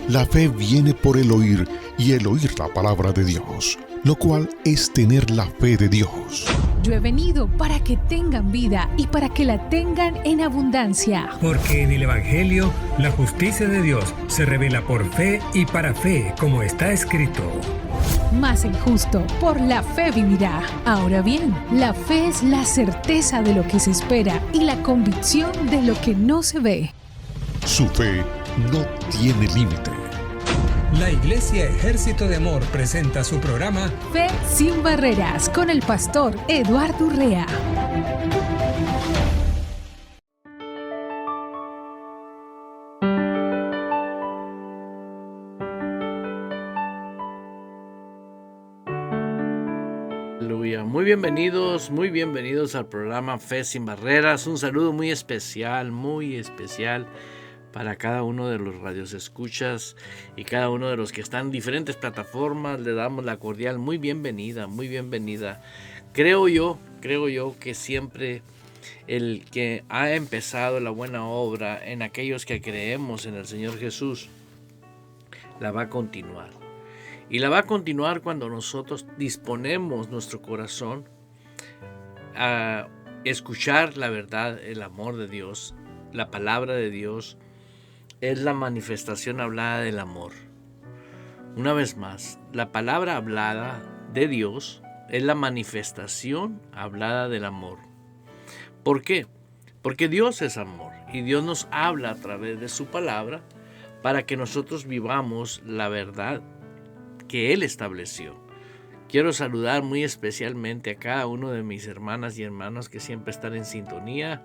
La fe viene por el oír y el oír la palabra de Dios, lo cual es tener la fe de Dios. Yo he venido para que tengan vida y para que la tengan en abundancia. Porque en el Evangelio la justicia de Dios se revela por fe y para fe, como está escrito. Mas el justo por la fe vivirá. Ahora bien, la fe es la certeza de lo que se espera y la convicción de lo que no se ve. Su fe no tiene límite. La Iglesia Ejército de Amor presenta su programa Fe sin Barreras con el pastor Eduardo Urrea. Aleluya. Muy bienvenidos al programa Fe sin Barreras. Un saludo muy especial para cada uno de los radiosescuchas y cada uno de los que están en diferentes plataformas. Le damos la cordial muy bienvenida. Creo yo que siempre el que ha empezado la buena obra en aquellos que creemos en el Señor Jesús, la va a continuar. Y la va a continuar cuando nosotros disponemos nuestro corazón a escuchar la verdad, el amor de Dios, la palabra de Dios. Es la manifestación hablada del amor. Una vez más, la palabra hablada de Dios es la manifestación hablada del amor. ¿Por qué? Porque Dios es amor y Dios nos habla a través de su palabra para que nosotros vivamos la verdad que Él estableció. Quiero saludar muy especialmente a cada uno de mis hermanas y hermanos que siempre están en sintonía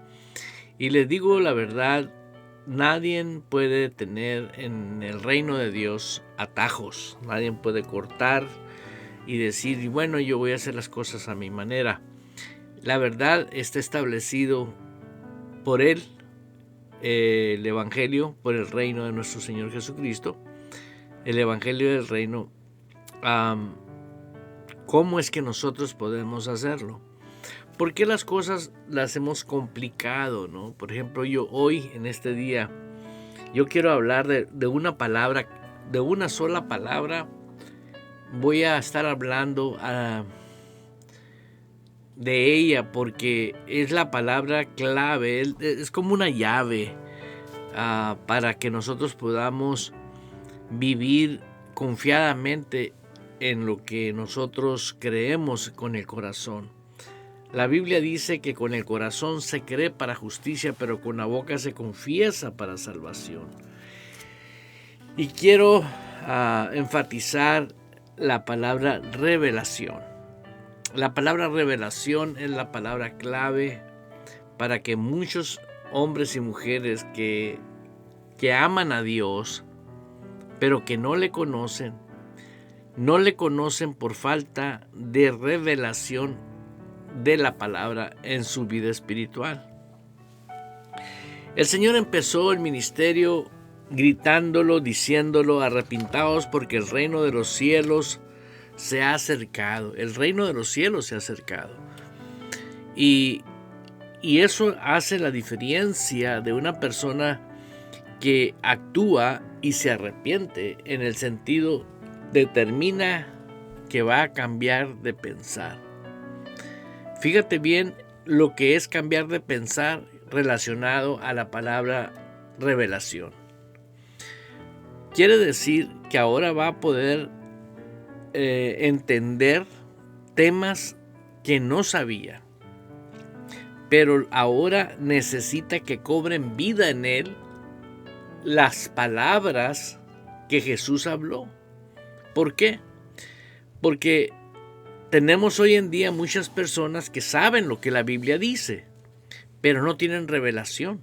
y les digo la verdad. Nadie puede tener en el reino de Dios atajos. Nadie puede cortar y decir, bueno, yo voy a hacer las cosas a mi manera. La verdad está establecido por Él, el Evangelio, por el reino de nuestro Señor Jesucristo. El Evangelio del reino. ¿Cómo es que nosotros podemos hacerlo? ¿Por qué las cosas las hemos complicado, no? Por ejemplo, yo hoy, en este día, yo quiero hablar de una palabra, de una sola palabra. Voy a estar hablando de ella porque es la palabra clave, es como una llave para que nosotros podamos vivir confiadamente en lo que nosotros creemos con el corazón. La Biblia dice que con el corazón se cree para justicia, pero con la boca se confiesa para salvación. Y quiero enfatizar la palabra revelación. La palabra revelación es la palabra clave para que muchos hombres y mujeres que aman a Dios, pero que no le conocen por falta de revelación de la palabra en su vida espiritual. El Señor empezó el ministerio gritándolo, diciéndolo: arrepintaos porque el reino de los cielos se ha acercado. El reino de los cielos se ha acercado. Y eso hace la diferencia de una persona que actúa y se arrepiente, en el sentido determina que va a cambiar de pensar. Fíjate bien lo que es cambiar de pensar relacionado a la palabra revelación. Quiere decir que ahora va a poder entender temas que no sabía, pero ahora necesita que cobren vida en él las palabras que Jesús habló. ¿Por qué? Porque tenemos hoy en día muchas personas que saben lo que la Biblia dice, pero no tienen revelación.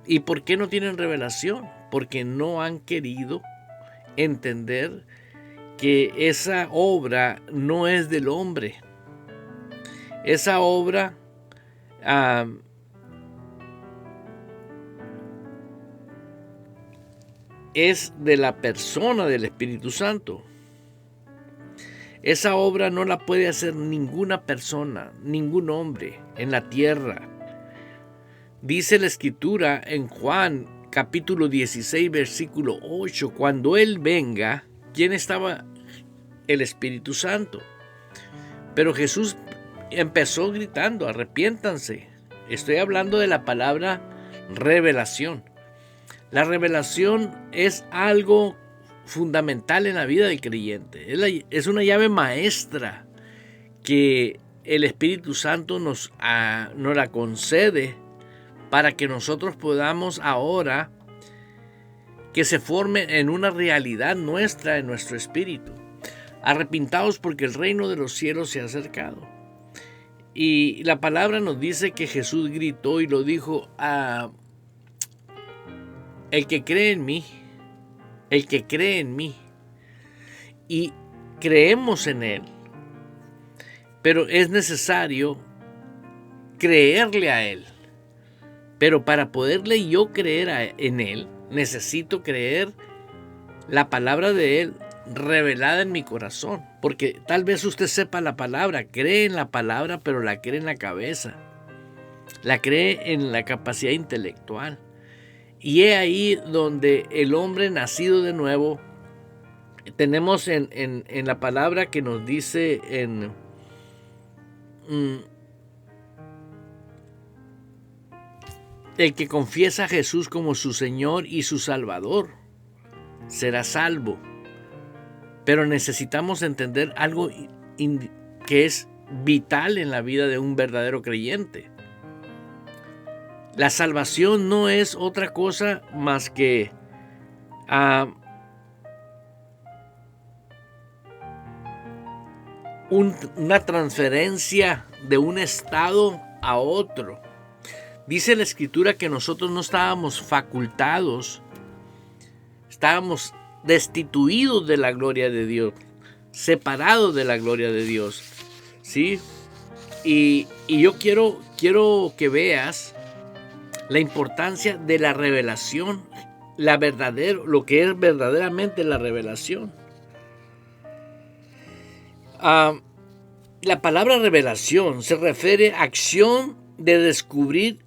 ¿Y por qué no tienen revelación? Porque no han querido entender que esa obra no es del hombre. Esa obra es de la persona del Espíritu Santo. Esa obra no la puede hacer ninguna persona, ningún hombre en la tierra. Dice la Escritura en Juan capítulo 16, versículo 8, cuando Él venga, ¿quién estaba? El Espíritu Santo. Pero Jesús empezó gritando, arrepiéntanse. Estoy hablando de la palabra revelación. La revelación es algo fundamental en la vida del creyente. Es una llave maestra que el Espíritu Santo nos la concede para que nosotros podamos ahora que se forme en una realidad nuestra, en nuestro espíritu. Arrepintaos porque el reino de los cielos se ha acercado. Y la palabra nos dice que Jesús gritó y lo dijo a el que cree en mí, el que cree en mí. Y creemos en Él. Pero es necesario creerle a Él. Pero para poderle yo creer en Él, necesito creer la palabra de Él revelada en mi corazón. Porque tal vez usted sepa la palabra, cree en la palabra, pero la cree en la cabeza. La cree en la capacidad intelectual. Y es ahí donde el hombre nacido de nuevo, tenemos en la palabra que nos dice el que confiesa a Jesús como su Señor y su Salvador será salvo. Pero necesitamos entender algo que es vital en la vida de un verdadero creyente. La salvación no es otra cosa más que una transferencia de un estado a otro. Dice la Escritura que nosotros no estábamos facultados, estábamos destituidos de la gloria de Dios, separados de la gloria de Dios, ¿sí? Y yo quiero que veas la importancia de la revelación, lo que es verdaderamente la revelación. La palabra revelación se refiere a acción de descubrir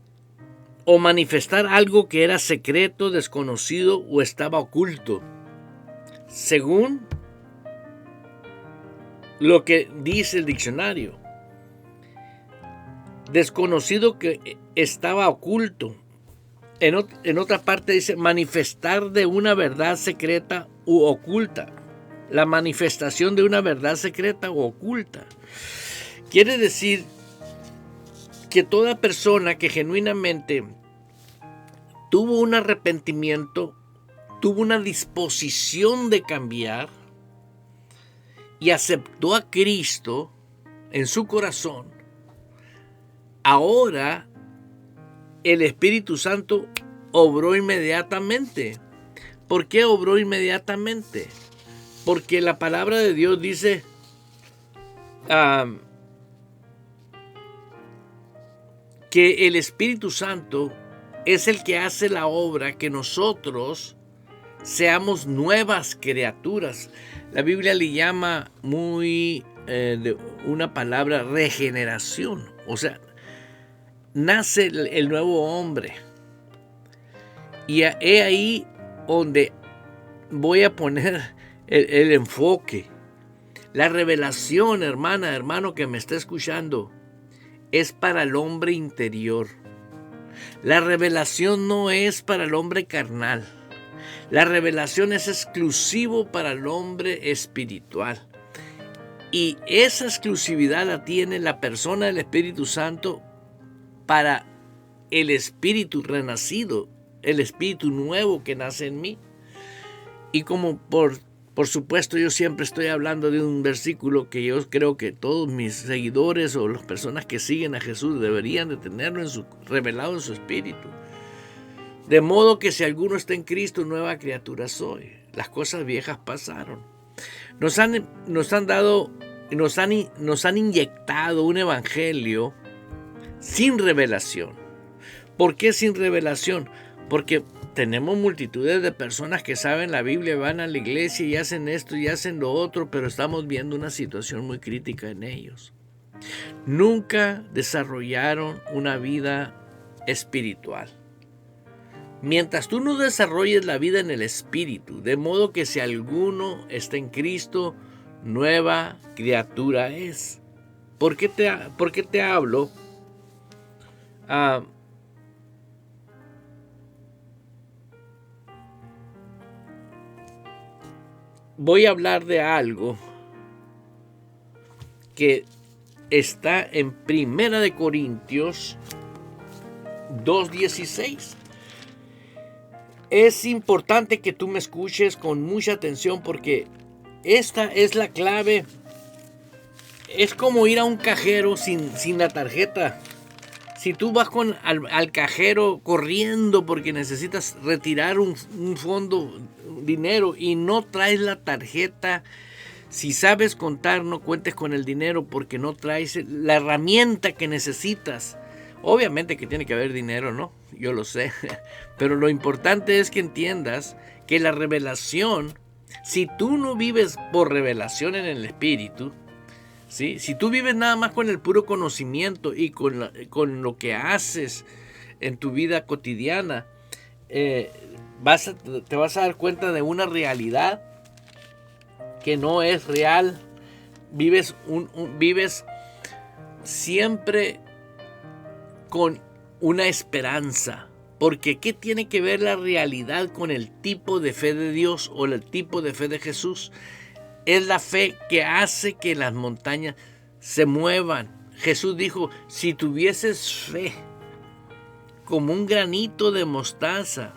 o manifestar algo que era secreto, desconocido o estaba oculto. Según lo que dice el diccionario. Desconocido que estaba oculto. En otra parte dice manifestar de una verdad secreta u oculta. La manifestación de una verdad secreta u oculta. Quiere decir que toda persona que genuinamente tuvo un arrepentimiento, tuvo una disposición de cambiar y aceptó a Cristo en su corazón, ahora el Espíritu Santo obró inmediatamente. ¿Por qué obró inmediatamente? Porque la palabra de Dios dice que el Espíritu Santo es el que hace la obra que nosotros seamos nuevas criaturas. La Biblia le llama de una palabra regeneración. O sea, nace el nuevo hombre. Y es ahí donde voy a poner el enfoque. La revelación, hermana, hermano que me está escuchando, es para el hombre interior. La revelación no es para el hombre carnal. La revelación es exclusivo para el hombre espiritual. Y esa exclusividad la tiene la persona del Espíritu Santo para el espíritu renacido, el espíritu nuevo que nace en mí. Y como por supuesto yo siempre estoy hablando de un versículo que yo creo que todos mis seguidores o las personas que siguen a Jesús deberían de tenerlo revelado en su espíritu. De modo que si alguno está en Cristo, nueva criatura soy. Las cosas viejas pasaron. Nos han inyectado un evangelio sin revelación. ¿Por qué sin revelación? Porque tenemos multitudes de personas que saben la Biblia, van a la iglesia y hacen esto y hacen lo otro, pero estamos viendo una situación muy crítica en ellos. Nunca desarrollaron una vida espiritual. Mientras tú no desarrolles la vida en el Espíritu, de modo que si alguno está en Cristo, nueva criatura es. ¿Por qué te hablo? Voy a hablar de algo que está en Primera de Corintios 2:16. Es importante que tú me escuches con mucha atención porque esta es la clave. Es como ir a un cajero sin la tarjeta. Si tú vas al cajero corriendo porque necesitas retirar un fondo, dinero, y no traes la tarjeta, si sabes contar, no cuentes con el dinero porque no traes la herramienta que necesitas. Obviamente que tiene que haber dinero, ¿no? Yo lo sé. Pero lo importante es que entiendas que la revelación, si tú no vives por revelación en el Espíritu, ¿sí? Si tú vives nada más con el puro conocimiento y con lo que haces en tu vida cotidiana, te vas a dar cuenta de una realidad que no es real. Vives siempre con una esperanza. Porque ¿qué tiene que ver la realidad con el tipo de fe de Dios o el tipo de fe de Jesús? Es la fe que hace que las montañas se muevan. Jesús dijo, si tuvieses fe como un granito de mostaza,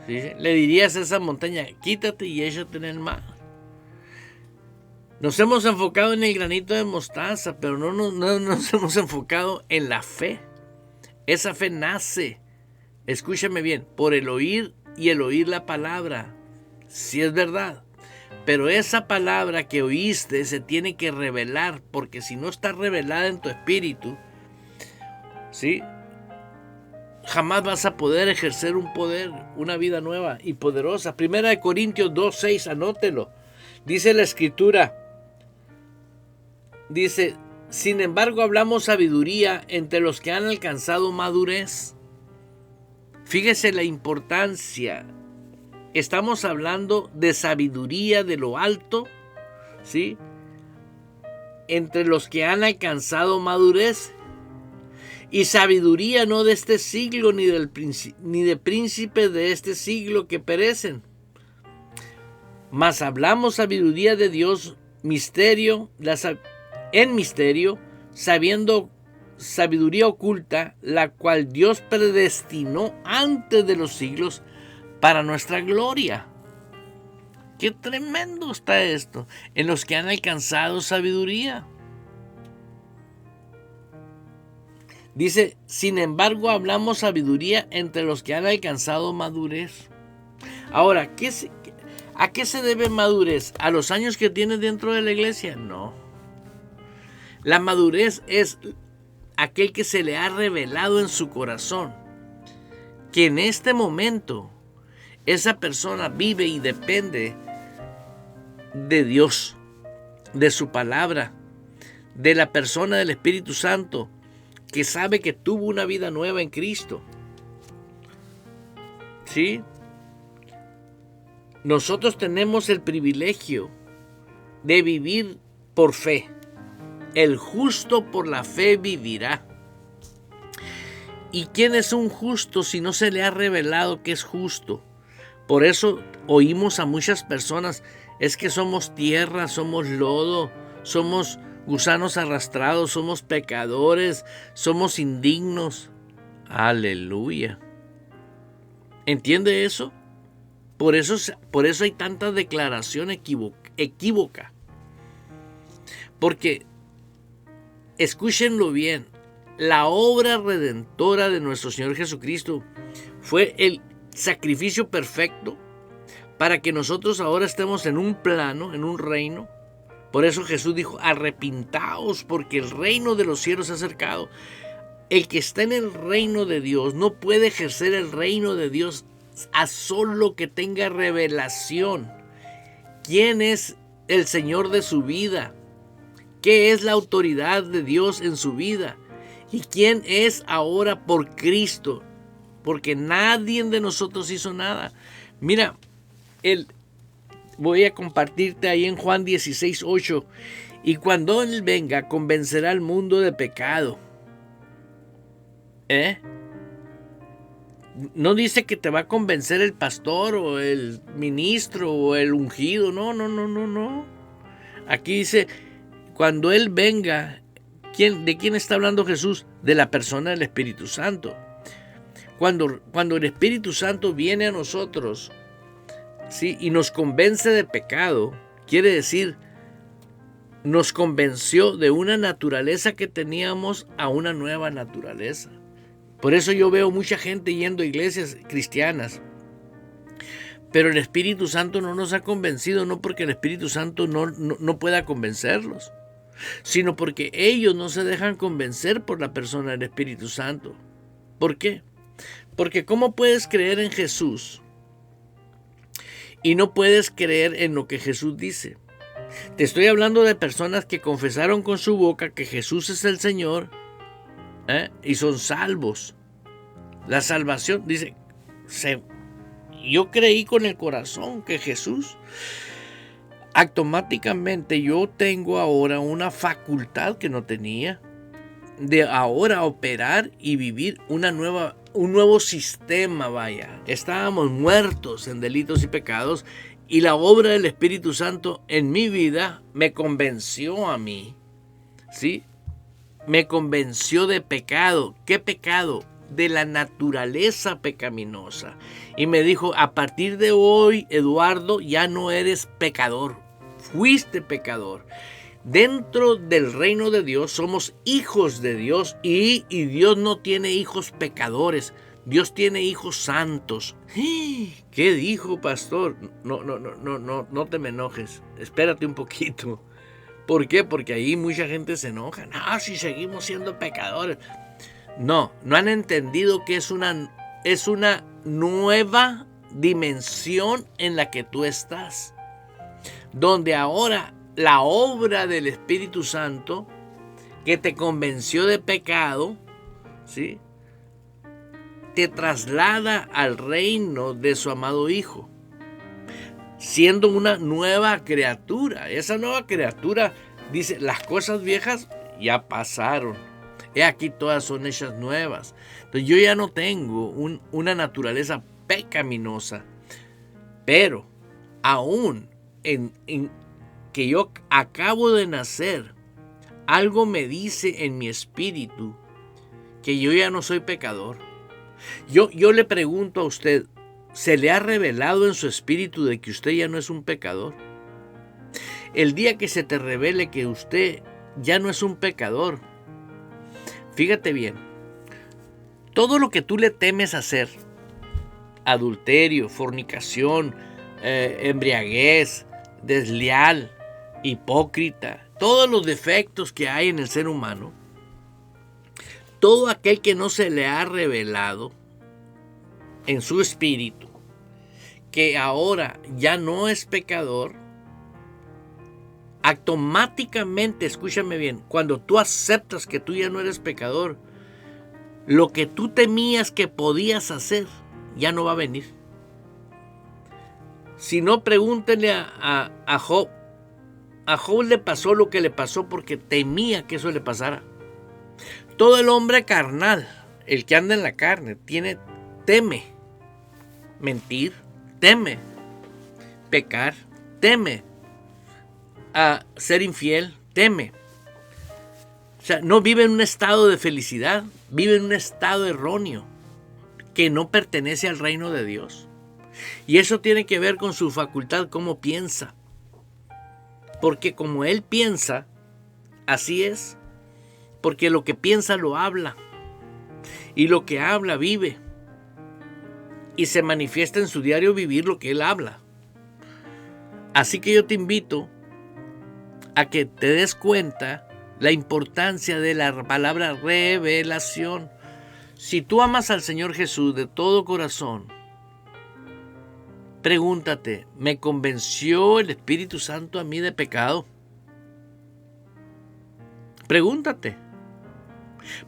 ¿sí?, le dirías a esa montaña, quítate y échate en el mar. Nos hemos enfocado en el granito de mostaza, pero no nos hemos enfocado en la fe. Esa fe nace, escúchame bien, por el oír y el oír la palabra. Sí es verdad, pero esa palabra que oíste se tiene que revelar, porque si no está revelada en tu espíritu, ¿sí?, jamás vas a poder ejercer un poder, una vida nueva y poderosa. Primera de Corintios 2:6, anótelo. Dice la Escritura, dice, sin embargo hablamos sabiduría entre los que han alcanzado madurez. Fíjese la importancia. Estamos hablando de sabiduría de lo alto, ¿sí?, entre los que han alcanzado madurez. Y sabiduría no de este siglo, ni de príncipes de este siglo que perecen. Mas hablamos sabiduría de Dios, en misterio, sabiendo sabiduría oculta, la cual Dios predestinó antes de los siglos para nuestra gloria. ¡Qué tremendo está esto! En los que han alcanzado sabiduría. Dice, sin embargo, hablamos sabiduría entre los que han alcanzado madurez. Ahora, ¿a qué se debe madurez? ¿A los años que tienes dentro de la iglesia? No. La madurez es aquel que se le ha revelado en su corazón que en este momento esa persona vive y depende de Dios, de su palabra, de la persona del Espíritu Santo, que sabe que tuvo una vida nueva en Cristo. ¿Sí? Nosotros tenemos el privilegio de vivir por fe. El justo por la fe vivirá. ¿Y quién es un justo si no se le ha revelado que es justo? Por eso oímos a muchas personas, es que somos tierra, somos lodo, somos gusanos arrastrados, somos pecadores, somos indignos. Aleluya. ¿Entiende eso? Por eso hay tanta declaración equívoca. Porque, escúchenlo bien, la obra redentora de nuestro Señor Jesucristo fue el sacrificio perfecto para que nosotros ahora estemos en un plano, en un reino. Por eso Jesús dijo, arrepintaos porque el reino de los cielos se ha acercado. El que está en el reino de Dios no puede ejercer el reino de Dios a solo que tenga revelación. ¿Quién es el Señor de su vida? ¿Qué es la autoridad de Dios en su vida? ¿Y quién es ahora por Cristo porque nadie de nosotros hizo nada. Mira, voy a compartirte ahí en Juan 16:8. Y cuando Él venga, convencerá al mundo de pecado. No dice que te va a convencer el pastor o el ministro o el ungido. No. Aquí dice, cuando Él venga, ¿de quién está hablando Jesús? De la persona del Espíritu Santo. Cuando el Espíritu Santo viene a nosotros, ¿sí?, y nos convence de pecado, quiere decir, nos convenció de una naturaleza que teníamos a una nueva naturaleza. Por eso yo veo mucha gente yendo a iglesias cristianas, pero el Espíritu Santo no nos ha convencido, no porque el Espíritu Santo no pueda convencerlos, sino porque ellos no se dejan convencer por la persona del Espíritu Santo. ¿Por qué? Porque ¿cómo puedes creer en Jesús y no puedes creer en lo que Jesús dice? Te estoy hablando de personas que confesaron con su boca que Jesús es el Señor, y son salvos. La salvación, dice, yo creí con el corazón que Jesús, automáticamente yo tengo ahora una facultad que no tenía, de ahora operar y vivir un nuevo sistema, vaya. Estábamos muertos en delitos y pecados, y la obra del Espíritu Santo en mi vida me convenció a mí, ¿sí? Me convenció de pecado. ¿Qué pecado? De la naturaleza pecaminosa. Y me dijo, a partir de hoy, Eduardo, ya no eres pecador. Fuiste pecador. Dentro del reino de Dios somos hijos de Dios y Dios no tiene hijos pecadores. Dios tiene hijos santos. ¿Qué dijo, pastor? No te me enojes. Espérate un poquito. ¿Por qué? Porque ahí mucha gente se enoja. No, si seguimos siendo pecadores. No han entendido que es una nueva dimensión en la que tú estás. Donde ahora la obra del Espíritu Santo que te convenció de pecado, ¿sí?, te traslada al reino de su amado Hijo, siendo una nueva criatura. Esa nueva criatura dice, las cosas viejas ya pasaron, he aquí todas son hechas nuevas. Entonces yo ya no tengo una naturaleza pecaminosa, pero aún en que yo acabo de nacer, algo me dice en mi espíritu que yo ya no soy pecador. Yo le pregunto a usted, ¿se le ha revelado en su espíritu de que usted ya no es un pecador? El día que se te revele que usted ya no es un pecador, fíjate bien, todo lo que tú le temes hacer, adulterio, fornicación, embriaguez, desleal, hipócrita, todos los defectos que hay en el ser humano, todo aquel que no se le ha revelado en su espíritu, que ahora ya no es pecador, automáticamente, escúchame bien, cuando tú aceptas que tú ya no eres pecador, lo que tú temías que podías hacer, ya no va a venir. Si no, pregúntenle a Job. A Job le pasó lo que le pasó porque temía que eso le pasara. Todo el hombre carnal, el que anda en la carne, teme mentir, teme pecar, teme a ser infiel, teme. O sea, no vive en un estado de felicidad, vive en un estado erróneo que no pertenece al reino de Dios. Y eso tiene que ver con su facultad, cómo piensa. Porque como él piensa, así es. Porque lo que piensa lo habla. Y lo que habla vive. Y se manifiesta en su diario vivir lo que él habla. Así que yo te invito a que te des cuenta la importancia de la palabra revelación. Si tú amas al Señor Jesús de todo corazón, pregúntate, ¿me convenció el Espíritu Santo a mí de pecado? Pregúntate.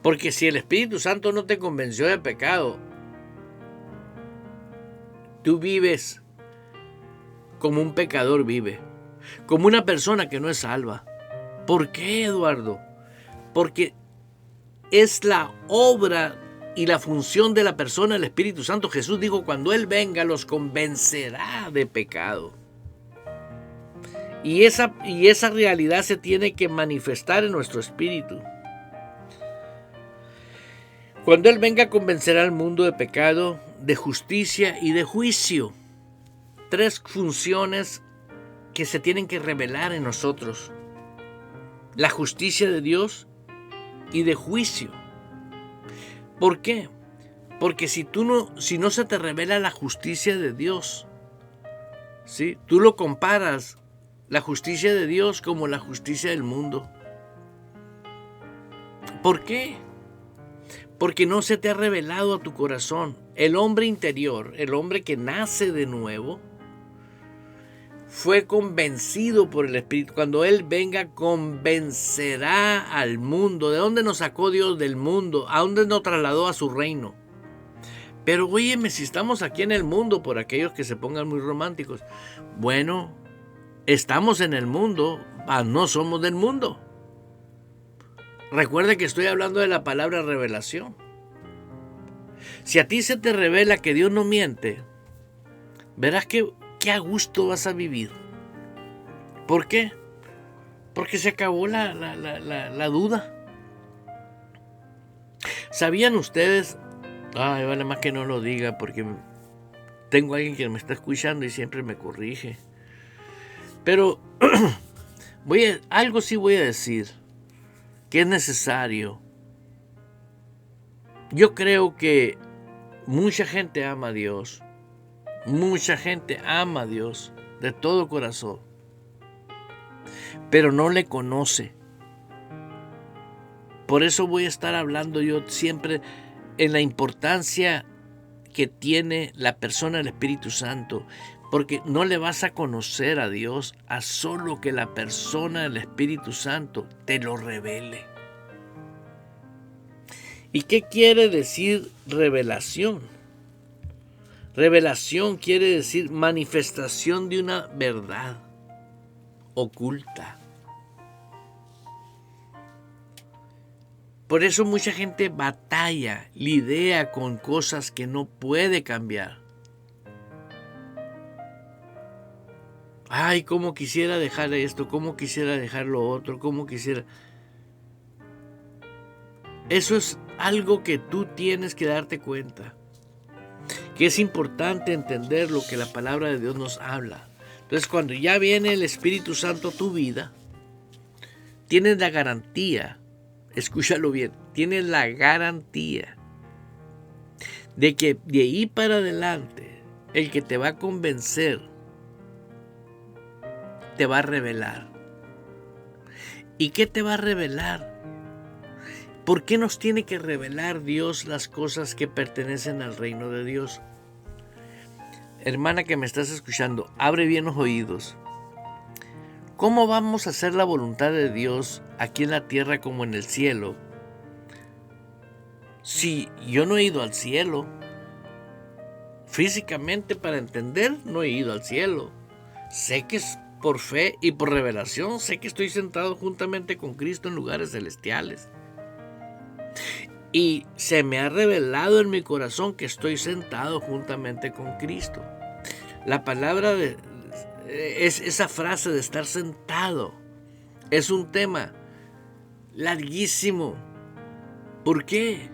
Porque si el Espíritu Santo no te convenció de pecado, Tú vives como un pecador vive, como una persona que no es salva. ¿Por qué, Eduardo? Porque es la obra y la función de la persona del Espíritu Santo. Jesús dijo, cuando Él venga los convencerá de pecado. Y esa realidad se tiene que manifestar en nuestro espíritu. Cuando Él venga convencerá al mundo de pecado, de justicia y de juicio. 3 funciones que se tienen que revelar en nosotros. La justicia de Dios y de juicio. ¿Por qué? Porque si no se te revela la justicia de Dios, ¿sí? Tú lo comparas la justicia de Dios como la justicia del mundo. ¿Por qué? Porque no se te ha revelado a tu corazón. El hombre interior, el hombre que nace de nuevo, fue convencido por el Espíritu. Cuando Él venga, convencerá al mundo. ¿De dónde nos sacó Dios del mundo? ¿A dónde nos trasladó a su reino? Pero óyeme, si estamos aquí en el mundo, por aquellos que se pongan muy románticos, bueno, estamos en el mundo, no somos del mundo. Recuerda que estoy hablando de la palabra revelación. Si a ti se te revela que Dios no miente, verás que a gusto vas a vivir. ¿Por qué? Porque se acabó la duda. ¿Sabían ustedes? Ay, vale más que no lo diga porque tengo a alguien que me está escuchando y siempre me corrige. Pero algo sí voy a decir que es necesario. Yo creo que mucha gente ama a Dios. Mucha gente ama a Dios de todo corazón, pero no le conoce. Por eso voy a estar hablando yo siempre en la importancia que tiene la persona del Espíritu Santo, porque no le vas a conocer a Dios a solo que la persona del Espíritu Santo te lo revele. ¿Y qué quiere decir revelación? Revelación quiere decir manifestación de una verdad oculta. Por eso mucha gente batalla, lidia con cosas que no puede cambiar. Ay, cómo quisiera dejar esto, cómo quisiera dejar lo otro, cómo quisiera... Eso es algo que tú tienes que darte cuenta. Que es importante entender lo que la palabra de Dios nos habla. Entonces, cuando ya viene el Espíritu Santo a tu vida, tienes la garantía, escúchalo bien, tienes la garantía de que de ahí para adelante, el que te va a convencer, te va a revelar. ¿Y qué te va a revelar? ¿Por qué nos tiene que revelar Dios las cosas que pertenecen al reino de Dios? Hermana que me estás escuchando, abre bien los oídos. ¿Cómo vamos a hacer la voluntad de Dios aquí en la tierra como en el cielo? Si yo no he ido al cielo, físicamente para entender, no he ido al cielo. Sé que es por fe y por revelación, sé que estoy sentado juntamente con Cristo en lugares celestiales. Y se me ha revelado en mi corazón que estoy sentado juntamente con Cristo. La palabra es esa frase de estar sentado. Es un tema larguísimo. ¿Por qué?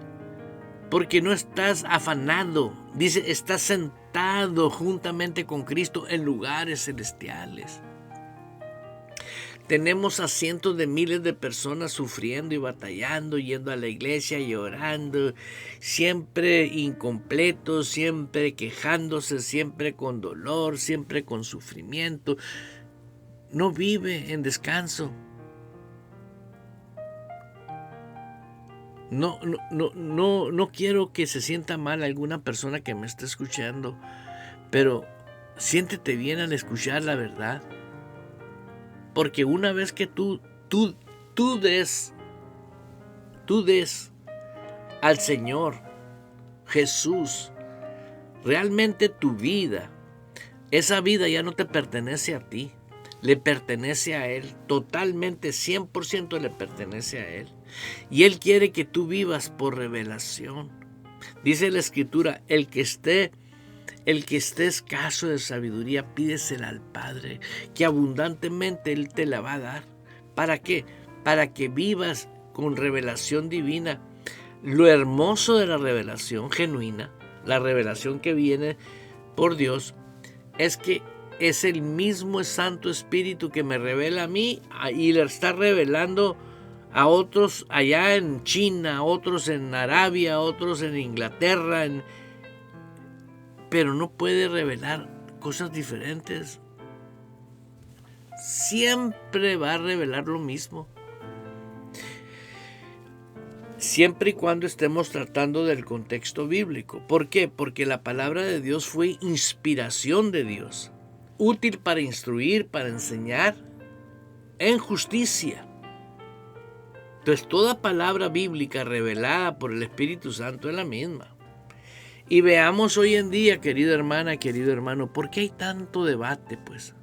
Porque no estás afanado. Dice, estás sentado juntamente con Cristo en lugares celestiales. Tenemos a cientos de miles de personas sufriendo y batallando, yendo a la iglesia, llorando, siempre incompletos, siempre quejándose, siempre con dolor, siempre con sufrimiento. No vive en descanso. No quiero que se sienta mal alguna persona que me esté escuchando, pero siéntete bien al escuchar la verdad. Porque una vez que tú des al Señor Jesús realmente tu vida, esa vida ya no te pertenece a ti, le pertenece a Él, totalmente, 100% le pertenece a Él. Y Él quiere que tú vivas por revelación. Dice la Escritura, el que esté escaso de sabiduría, pídesela al Padre, que abundantemente Él te la va a dar. ¿Para qué? Para que vivas con revelación divina. Lo hermoso de la revelación genuina, la revelación que viene por Dios, es que es el mismo Santo Espíritu que me revela a mí y le está revelando a otros allá en China, a otros en Arabia, a otros en Inglaterra, pero no puede revelar cosas diferentes. Siempre va a revelar lo mismo. Siempre y cuando estemos tratando del contexto bíblico. ¿Por qué? Porque la palabra de Dios fue inspiración de Dios, útil para instruir, para enseñar en justicia. Entonces, toda palabra bíblica revelada por el Espíritu Santo es la misma. Y veamos hoy en día, querida hermana, querido hermano, ¿por qué hay tanto debate, pues?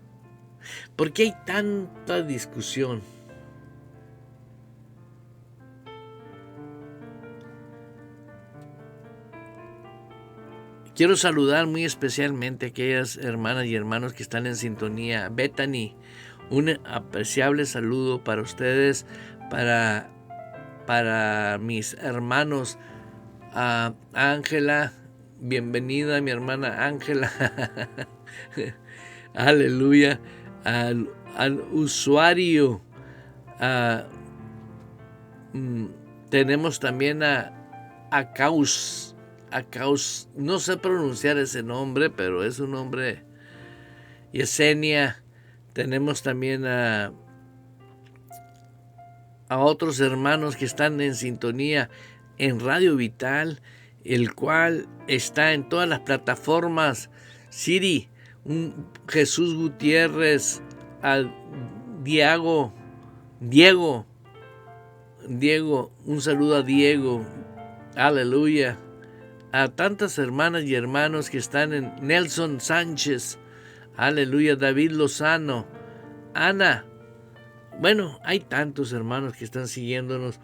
¿Por qué hay tanta discusión? Quiero saludar muy especialmente a aquellas hermanas y hermanos que están en sintonía. Bethany, un apreciable saludo para ustedes, para mis hermanos. Ángela, bienvenida mi hermana Ángela. Aleluya. Al usuario. Tenemos también a Caus, no sé pronunciar ese nombre, pero es un nombre. Yesenia. Tenemos también a otros hermanos que están en sintonía en Radio Vital, el cual está en todas las plataformas. Siri, Jesús Gutiérrez, a Diego, un saludo a Diego. Aleluya. A tantas hermanas y hermanos que están en Nelson Sánchez, aleluya, David Lozano, Ana. Bueno, hay tantos hermanos que están siguiéndonos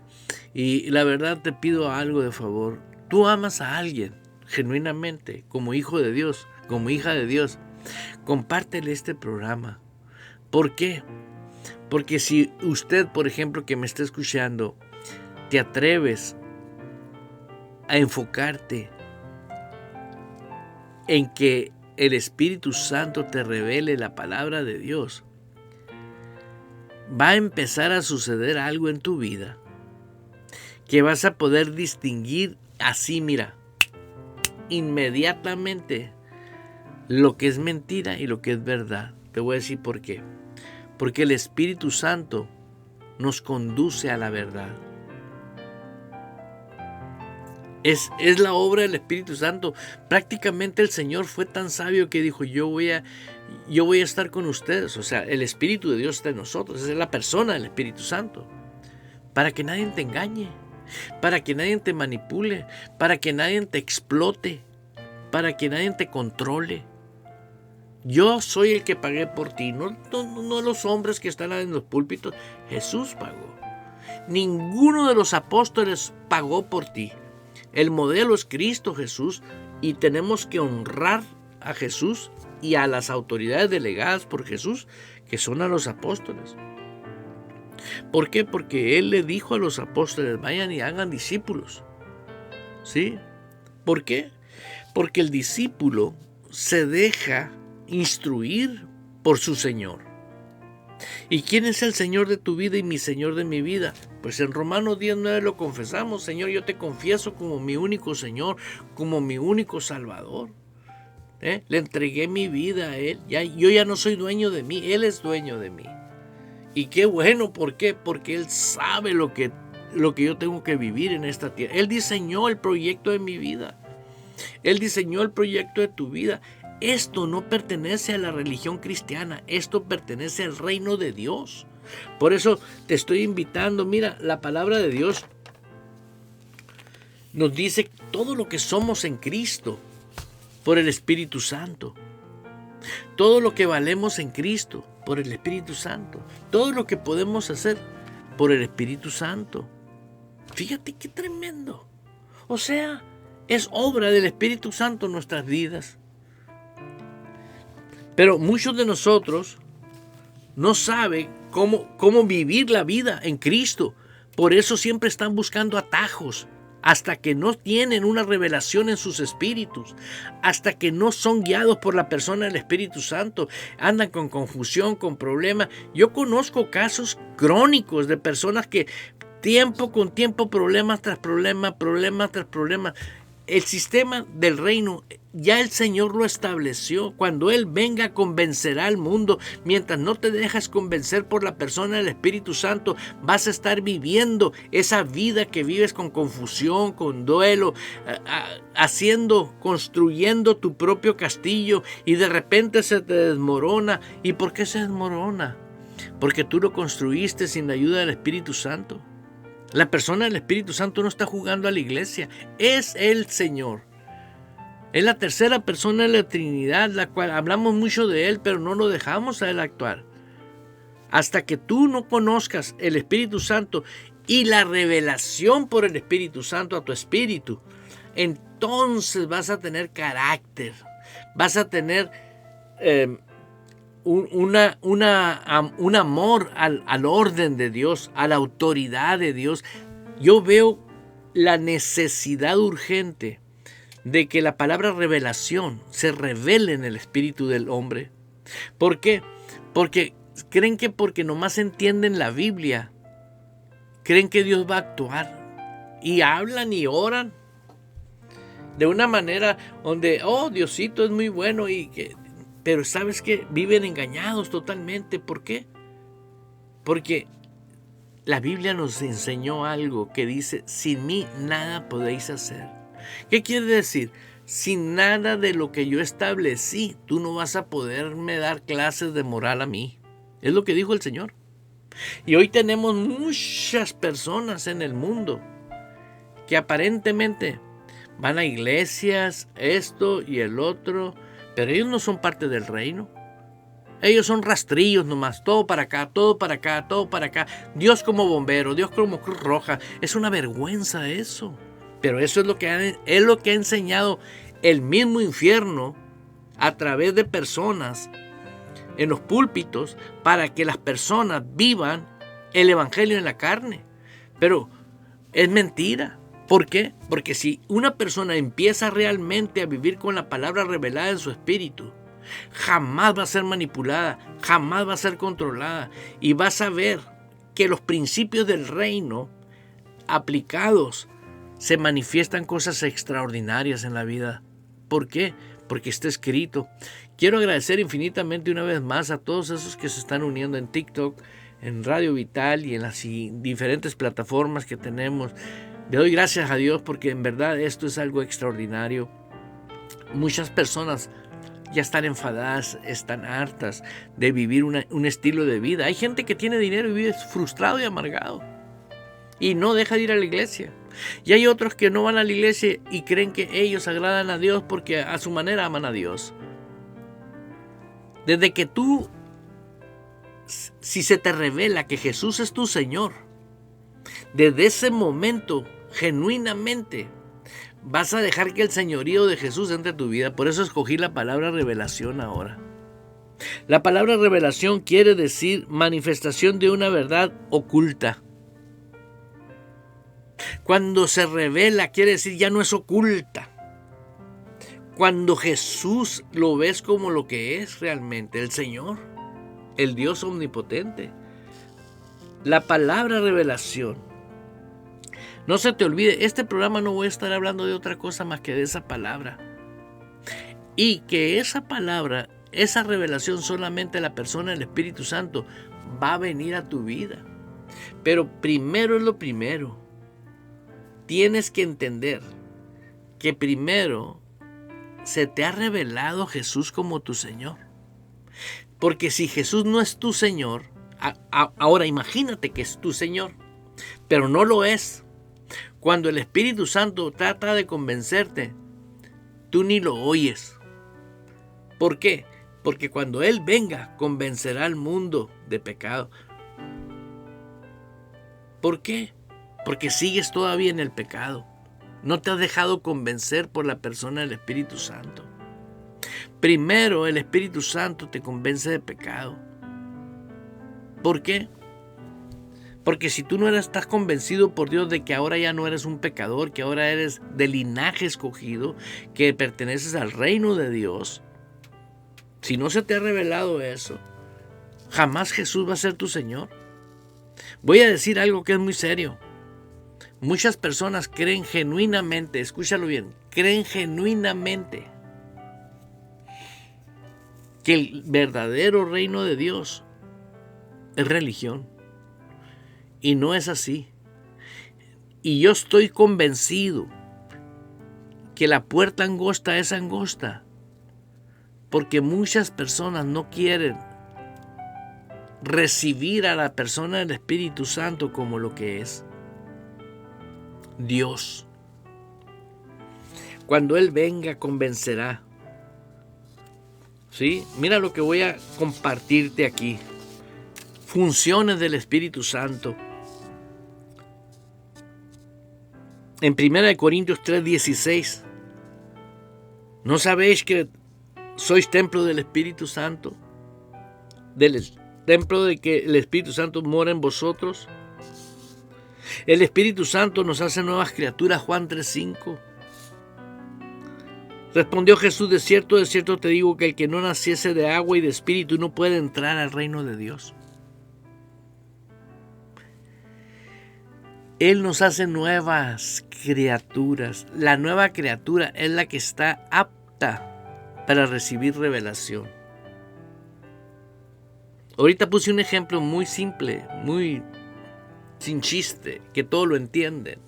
y la verdad te pido algo de favor. Tú amas a alguien genuinamente, como hijo de Dios, como hija de Dios. Compártele este programa. ¿Por qué? Porque si usted, por ejemplo, que me está escuchando, te atreves a enfocarte en que el Espíritu Santo te revele la palabra de Dios, va a empezar a suceder algo en tu vida que vas a poder distinguir así, mira, inmediatamente lo que es mentira y lo que es verdad. Te voy a decir por qué. Porque el Espíritu Santo nos conduce a la verdad. Es la obra del Espíritu Santo. Prácticamente el Señor fue tan sabio que dijo, yo voy a estar con ustedes. O sea, el Espíritu de Dios está en nosotros. Esa es la persona del Espíritu Santo. Para que nadie te engañe, para que nadie te manipule, para que nadie te explote, para que nadie te controle. Yo soy el que pagué por ti, no los hombres que están en los púlpitos. Jesús pagó. Ninguno de los apóstoles pagó por ti. El modelo es Cristo Jesús y tenemos que honrar a Jesús y a las autoridades delegadas por Jesús, que son a los apóstoles. ¿Por qué? Porque Él le dijo a los apóstoles, vayan y hagan discípulos. ¿Sí? ¿Por qué? Porque el discípulo se deja instruir por su Señor. ¿Y quién es el Señor de tu vida y mi Señor de mi vida? Pues en Romanos 10:9 lo confesamos. Señor, yo te confieso como mi único Señor, como mi único Salvador. Le entregué mi vida a Él. Yo ya no soy dueño de mí, Él es dueño de mí. Y qué bueno, ¿por qué? Porque Él sabe lo que yo tengo que vivir en esta tierra. Él diseñó el proyecto de mi vida. Él diseñó el proyecto de tu vida. Esto no pertenece a la religión cristiana, esto pertenece al reino de Dios. Por eso te estoy invitando, mira, la palabra de Dios nos dice todo lo que somos en Cristo. por el Espíritu Santo. Todo lo que valemos en Cristo, por el Espíritu Santo. Todo lo que podemos hacer, por el Espíritu Santo. Fíjate qué tremendo. O sea, es obra del Espíritu Santo en nuestras vidas. Pero muchos de nosotros no saben cómo vivir la vida en Cristo. Por eso siempre están buscando atajos. Hasta que no tienen una revelación en sus espíritus, hasta que no son guiados por la persona del Espíritu Santo, andan con confusión, con problemas. Yo conozco casos crónicos de personas que tiempo con tiempo, problemas tras problemas, problemas tras problemas. El sistema del reino ya el Señor lo estableció. Cuando Él venga, convencerá al mundo. Mientras no te dejas convencer por la persona del Espíritu Santo, vas a estar viviendo esa vida que vives con confusión, con duelo, construyendo tu propio castillo, y de repente se te desmorona. ¿Y por qué se desmorona? Porque tú lo construiste sin la ayuda del Espíritu Santo. La persona del Espíritu Santo no está jugando a la iglesia, es el Señor. Es la tercera persona de la Trinidad, la cual hablamos mucho de Él, pero no lo dejamos a Él actuar. Hasta que tú no conozcas el Espíritu Santo y la revelación por el Espíritu Santo a tu espíritu, entonces vas a tener carácter, vas a tener un amor al orden de Dios, a la autoridad de Dios. Yo veo la necesidad urgente de que la palabra revelación se revele en el espíritu del hombre. ¿Por qué? Porque creen que porque nomás entienden la Biblia, creen que Dios va a actuar, y hablan y oran de una manera donde, Diosito es muy bueno, pero ¿sabes qué? Viven engañados totalmente. ¿Por qué? Porque la Biblia nos enseñó algo que dice: sin mí nada podéis hacer. ¿Qué quiere decir? Sin nada de lo que yo establecí, tú no vas a poderme dar clases de moral a mí. Es lo que dijo el Señor. Y hoy tenemos muchas personas en el mundo que aparentemente van a iglesias, esto y el otro, pero ellos no son parte del reino. Ellos son rastrillos nomás, todo para acá, todo para acá, todo para acá. Dios como bombero, Dios como Cruz Roja. Es una vergüenza eso. Pero eso es lo que ha enseñado el mismo infierno a través de personas en los púlpitos, para que las personas vivan el evangelio en la carne. Pero es mentira. ¿Por qué? Porque si una persona empieza realmente a vivir con la palabra revelada en su espíritu, jamás va a ser manipulada, jamás va a ser controlada, y vas a ver que los principios del reino aplicados se manifiestan cosas extraordinarias en la vida. ¿Por qué? Porque está escrito. Quiero agradecer infinitamente una vez más a todos esos que se están uniendo en TikTok, en Radio Vital y en las diferentes plataformas que tenemos. Le doy gracias a Dios porque en verdad esto es algo extraordinario. Muchas personas ya están enfadadas, están hartas de vivir un estilo de vida. Hay gente que tiene dinero y vive frustrado y amargado y no deja de ir a la iglesia. Y hay otros que no van a la iglesia y creen que ellos agradan a Dios porque a su manera aman a Dios. Desde que tú, si se te revela que Jesús es tu Señor, desde ese momento, genuinamente, vas a dejar que el señorío de Jesús entre en tu vida. Por eso escogí la palabra revelación ahora. La palabra revelación quiere decir manifestación de una verdad oculta. Cuando se revela, quiere decir ya no es oculta. Cuando Jesús lo ves como lo que es realmente, el Señor, el Dios omnipotente. La palabra revelación. No se te olvide, este programa no voy a estar hablando de otra cosa más que de esa palabra. Y que esa palabra, esa revelación, solamente la persona del Espíritu Santo va a venir a tu vida. Pero primero es lo primero. Tienes que entender que primero se te ha revelado Jesús como tu Señor. Porque si Jesús no es tu Señor, ahora imagínate que es tu Señor, pero no lo es. Cuando el Espíritu Santo trata de convencerte, tú ni lo oyes. ¿Por qué? Porque cuando Él venga, convencerá al mundo de pecado. ¿Por qué? Porque sigues todavía en el pecado. No te has dejado convencer por la persona del Espíritu Santo. Primero, el Espíritu Santo te convence de pecado. ¿Por qué? Porque si tú no estás convencido por Dios de que ahora ya no eres un pecador, que ahora eres de linaje escogido, que perteneces al reino de Dios, si no se te ha revelado eso, jamás Jesús va a ser tu Señor. Voy a decir algo que es muy serio. Muchas personas creen genuinamente, escúchalo bien, creen genuinamente que el verdadero reino de Dios es religión. Y no es así. Y yo estoy convencido que la puerta angosta es angosta, porque muchas personas no quieren recibir a la persona del Espíritu Santo como lo que es Dios. Cuando Él venga, convencerá. ¿Sí? Mira lo que voy a compartirte aquí. Funciones del Espíritu Santo. En 1 Corintios 3:16, ¿no sabéis que sois templo del Espíritu Santo? Del templo de que el Espíritu Santo mora en vosotros. El Espíritu Santo nos hace nuevas criaturas, Juan 3:5. Respondió Jesús, de cierto te digo que el que no naciese de agua y de Espíritu no puede entrar al reino de Dios. Él nos hace nuevas criaturas. La nueva criatura es la que está apta para recibir revelación. Ahorita puse un ejemplo muy simple, muy sin chiste, que todos lo entienden.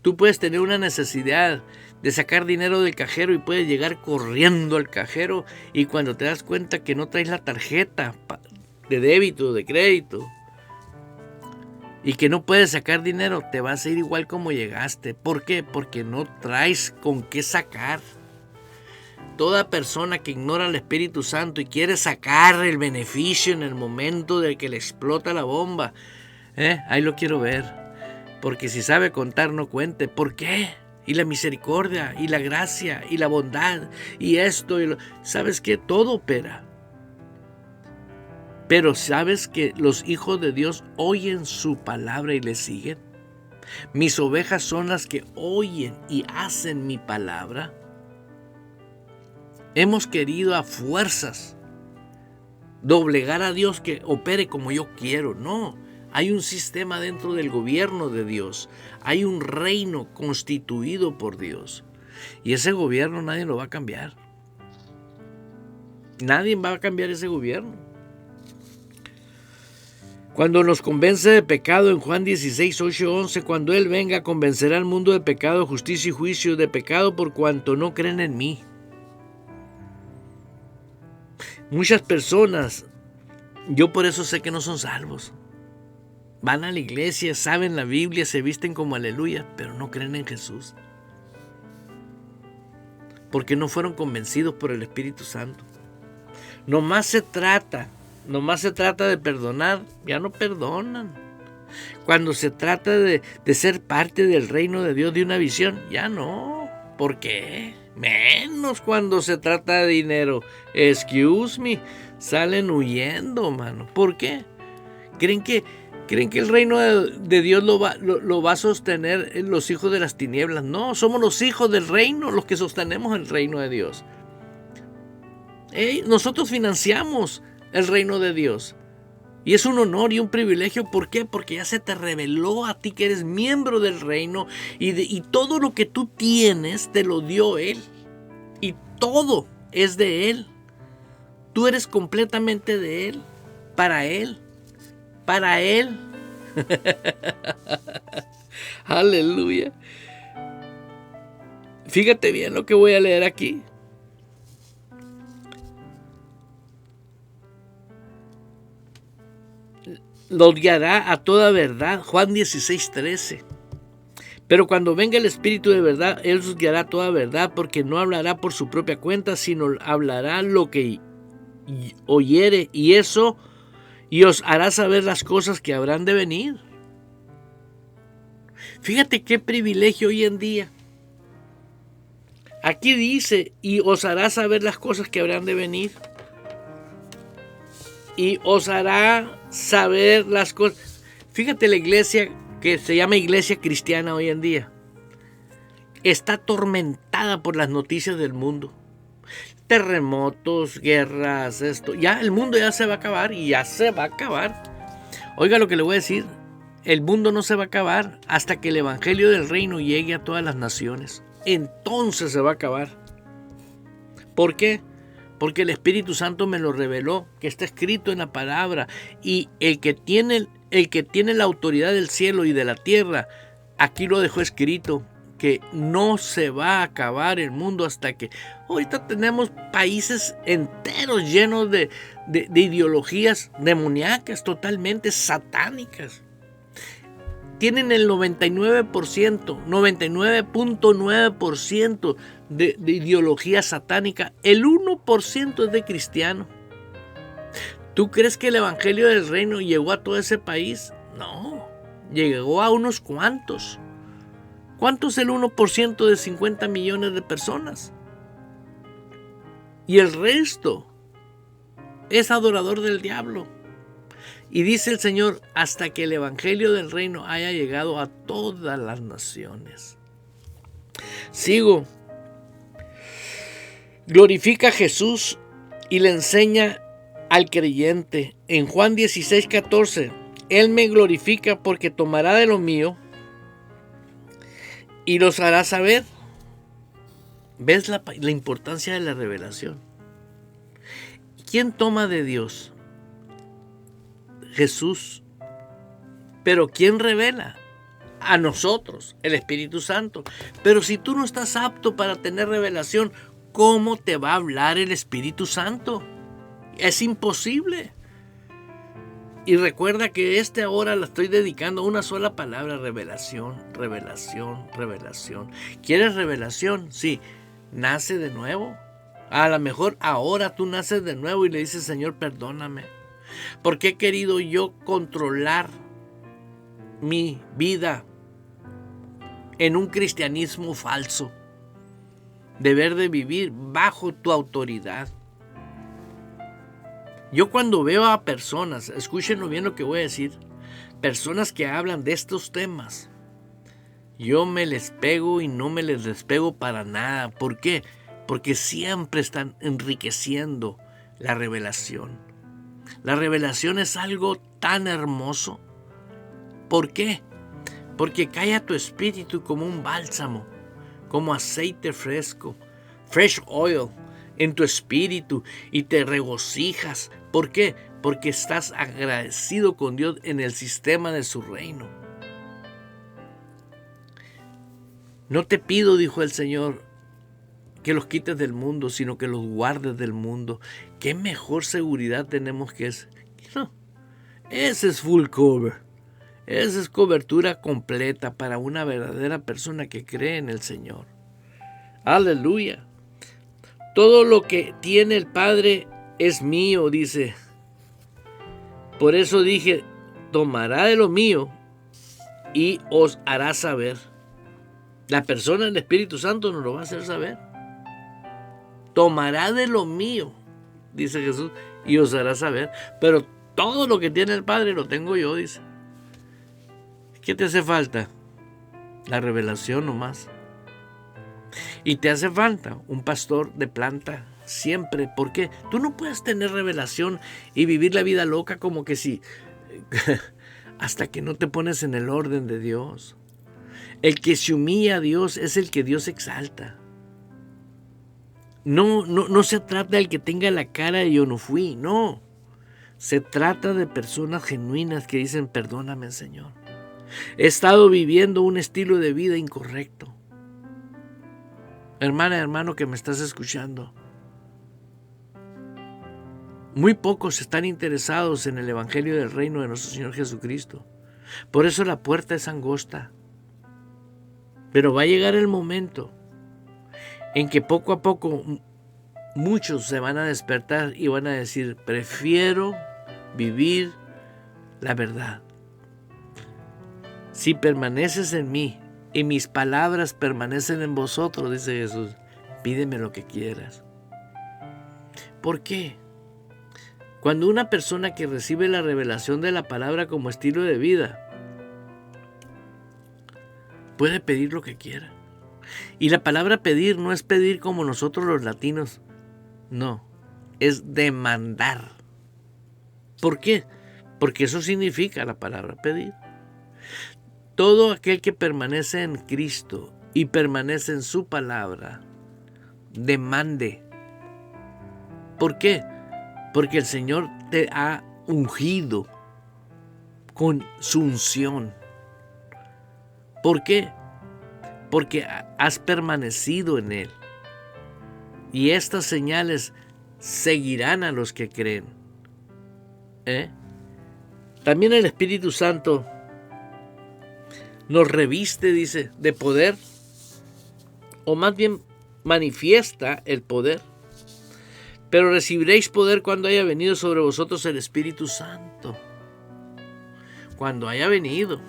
Tú puedes tener una necesidad de sacar dinero del cajero y puedes llegar corriendo al cajero y cuando te das cuenta que no traes la tarjeta de débito o de crédito y que no puedes sacar dinero, te vas a ir igual como llegaste. ¿Por qué? Porque no traes con qué sacar. Toda persona que ignora al Espíritu Santo y quiere sacar el beneficio en el momento de que le explota la bomba, ahí lo quiero ver. Porque si sabe contar, no cuente. ¿Por qué? Y la misericordia, y la gracia, y la bondad, y esto, ¿sabes qué? Todo opera. Pero ¿sabes que los hijos de Dios oyen su palabra y le siguen? Mis ovejas son las que oyen y hacen mi palabra. Hemos querido a fuerzas doblegar a Dios que opere como yo quiero. No, hay un sistema dentro del gobierno de Dios. Hay un reino constituido por Dios. Y ese gobierno nadie lo va a cambiar. Nadie va a cambiar ese gobierno. Cuando nos convence de pecado en Juan 16, 8, 11, cuando Él venga convencerá al mundo de pecado, justicia y juicio, de pecado por cuanto no creen en mí. Muchas personas, yo por eso sé que no son salvos. Van a la iglesia, saben la Biblia, se visten como aleluya, pero no creen en Jesús. Porque no fueron convencidos por el Espíritu Santo. Nomás se trata de perdonar, ya no perdonan. Cuando se trata de ser parte del reino de Dios, de una visión, ya no. ¿Por qué? Menos cuando se trata de dinero. Excuse me, salen huyendo, mano. ¿Por qué? ¿Creen que el reino de Dios lo va a sostener los hijos de las tinieblas? No, somos los hijos del reino los que sostenemos el reino de Dios. Nosotros financiamos el reino de Dios. Y es un honor y un privilegio. ¿Por qué? Porque ya se te reveló a ti que eres miembro del reino y todo lo que tú tienes te lo dio Él. Y todo es de Él. Tú eres completamente de Él. Para Él. Para Él. Aleluya. Fíjate bien lo que voy a leer aquí. Los guiará a toda verdad. Juan 16, 13. Pero cuando venga el Espíritu de verdad, Él os guiará toda verdad, porque no hablará por su propia cuenta, sino hablará lo que oyere, y os hará saber las cosas que habrán de venir. Fíjate qué privilegio hoy en día. Aquí dice, y os hará saber las cosas que habrán de venir. Y os hará saber las cosas. Fíjate, la iglesia que se llama iglesia cristiana hoy en día está atormentada por las noticias del mundo. Terremotos, guerras, esto. Ya el mundo ya se va a acabar y ya se va a acabar. Oiga lo que le voy a decir. El mundo no se va a acabar hasta que el evangelio del reino llegue a todas las naciones. Entonces se va a acabar. ¿Por qué? Porque el Espíritu Santo me lo reveló, que está escrito en la palabra. Y el que tiene la autoridad del cielo y de la tierra, aquí lo dejó escrito, que no se va a acabar el mundo hasta que... Ahorita tenemos países enteros llenos de ideologías demoníacas, totalmente satánicas. Tienen el 99.9% de ideología satánica. El 1% es de cristiano. ¿Tú crees que el evangelio del reino llegó a todo ese país? No, llegó a unos cuantos. ¿Cuánto es el 1% de 50 millones de personas? Y el resto es adorador del diablo. Y dice el Señor, hasta que el evangelio del reino haya llegado a todas las naciones. Sigo. Glorifica a Jesús y le enseña al creyente. En Juan 16:14, Él me glorifica porque tomará de lo mío y los hará saber. ¿Ves la importancia de la revelación? ¿Quién toma de Dios? Jesús. Pero ¿quién revela? A nosotros, el Espíritu Santo. Pero si tú no estás apto para tener revelación, ¿cómo te va a hablar el Espíritu Santo? Es imposible. Y recuerda que esta hora la estoy dedicando a una sola palabra: revelación, revelación, revelación. ¿Quieres revelación? Sí. Nace de nuevo. A lo mejor ahora tú naces de nuevo y le dices: Señor, perdóname, porque he querido yo controlar mi vida en un cristianismo falso. Deber de vivir bajo tu autoridad. Yo cuando veo a personas, escúchenlo bien lo que voy a decir, personas que hablan de estos temas, yo me les pego y no me les despego para nada. ¿Por qué? Porque siempre están enriqueciendo la revelación. La revelación es algo tan hermoso. ¿Por qué? Porque cae a tu espíritu como un bálsamo, como aceite fresco, fresh oil, en tu espíritu, y te regocijas. ¿Por qué? Porque estás agradecido con Dios en el sistema de su reino. No te pido, dijo el Señor, que los quites del mundo, sino que los guardes del mundo. ¿Qué mejor seguridad tenemos que ese? No, ese es full cover. Esa es cobertura completa para una verdadera persona que cree en el Señor. Aleluya. Todo lo que tiene el Padre es mío, dice. Por eso dije, tomará de lo mío y os hará saber. La persona del Espíritu Santo nos lo va a hacer saber. Tomará de lo mío, dice Jesús, y os hará saber. Pero todo lo que tiene el Padre lo tengo yo, dice. ¿Qué te hace falta? La revelación nomás. Y te hace falta un pastor de planta siempre. ¿Por qué? Tú no puedes tener revelación y vivir la vida loca como que si... hasta que no te pones en el orden de Dios. El que se humilla a Dios es el que Dios exalta. No se trata del que tenga la cara de yo no fui, no. Se trata de personas genuinas que dicen: perdóname, Señor. He estado viviendo un estilo de vida incorrecto. Hermana, hermano que me estás escuchando, muy pocos están interesados en el Evangelio del Reino de nuestro Señor Jesucristo. Por eso la puerta es angosta. Pero va a llegar el momento en que poco a poco muchos se van a despertar y van a decir, prefiero vivir la verdad. Si permaneces en mí y mis palabras permanecen en vosotros, dice Jesús, pídeme lo que quieras. ¿Por qué? Cuando una persona que recibe la revelación de la palabra como estilo de vida, puede pedir lo que quiera. Y la palabra pedir no es pedir como nosotros los latinos, no, es demandar. ¿Por qué? Porque eso significa la palabra pedir. Todo aquel que permanece en Cristo y permanece en su palabra, demande. ¿Por qué? Porque el Señor te ha ungido con su unción. ¿Por qué? Porque has permanecido en Él. Y estas señales seguirán a los que creen. También el Espíritu Santo nos reviste, dice, de poder, o más bien manifiesta el poder. Pero recibiréis poder cuando haya venido sobre vosotros el Espíritu Santo. Cuando haya venido.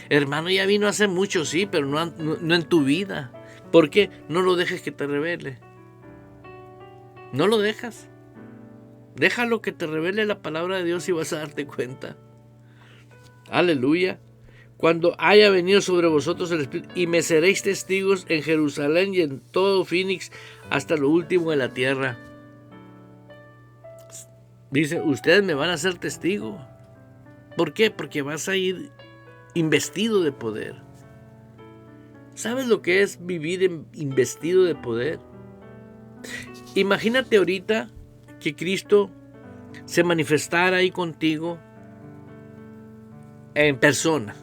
Hermano, ya vino hace mucho, sí, pero no en tu vida. ¿Por qué? No lo dejes que te revele. No lo dejas. Déjalo que te revele la palabra de Dios y vas a darte cuenta. Aleluya. Cuando haya venido sobre vosotros el Espíritu, y me seréis testigos en Jerusalén y en todo Phoenix hasta lo último de la tierra. Dice, ustedes me van a ser testigos. ¿Por qué? Porque vas a ir investido de poder. ¿Sabes lo que es vivir investido de poder? Imagínate ahorita que Cristo se manifestara ahí contigo en persona.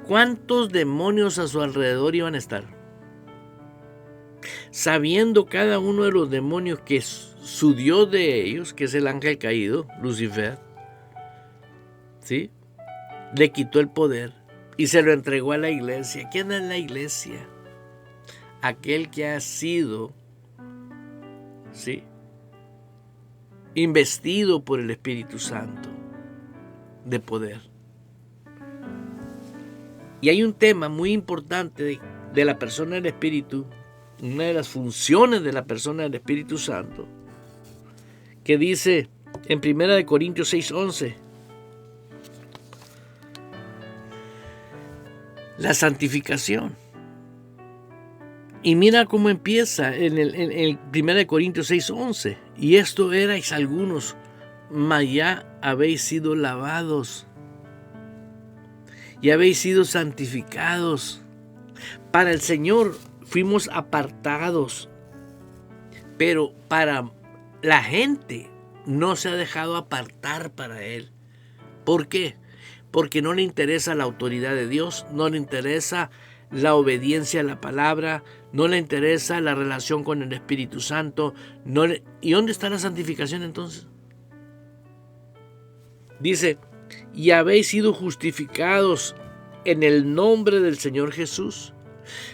¿Cuántos demonios a su alrededor iban a estar? Sabiendo cada uno de los demonios que su Dios de ellos, que es el ángel caído, Lucifer, ¿sí?, le quitó el poder y se lo entregó a la iglesia. ¿Quién es la iglesia? Aquel que ha sido, ¿sí?, investido por el Espíritu Santo de poder. Y hay un tema muy importante de la persona del Espíritu, una de las funciones de la persona del Espíritu Santo, que dice en 1 Corintios 6:11, la santificación. Y mira cómo empieza en el 1 Corintios 6:11. Y esto erais algunos, mas ya habéis sido lavados y habéis sido santificados. Para el Señor fuimos apartados, pero para la gente no se ha dejado apartar para Él. ¿Por qué? Porque no le interesa la autoridad de Dios, no le interesa la obediencia a la palabra, no le interesa la relación con el Espíritu Santo. ¿Y dónde está la santificación entonces? Dice, y habéis sido justificados en el nombre del Señor Jesús.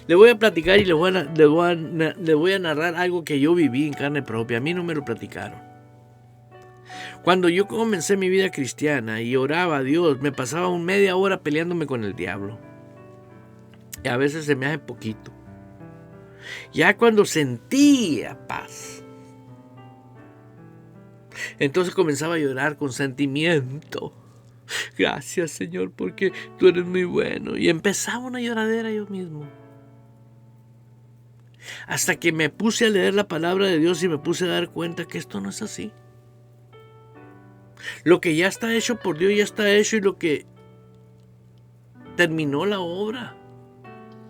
Le voy a platicar y le voy a narrar algo que yo viví en carne propia. A mí no me lo platicaron. Cuando yo comencé mi vida cristiana y oraba a Dios, me pasaba media hora peleándome con el diablo. Y a veces se me hace poquito. Ya cuando sentía paz, entonces comenzaba a llorar con sentimiento. Gracias, Señor, porque tú eres muy bueno. Y empezaba una lloradera yo mismo. Hasta que me puse a leer la palabra de Dios y me puse a dar cuenta que esto no es así. Lo que ya está hecho por Dios ya está hecho, y lo que terminó la obra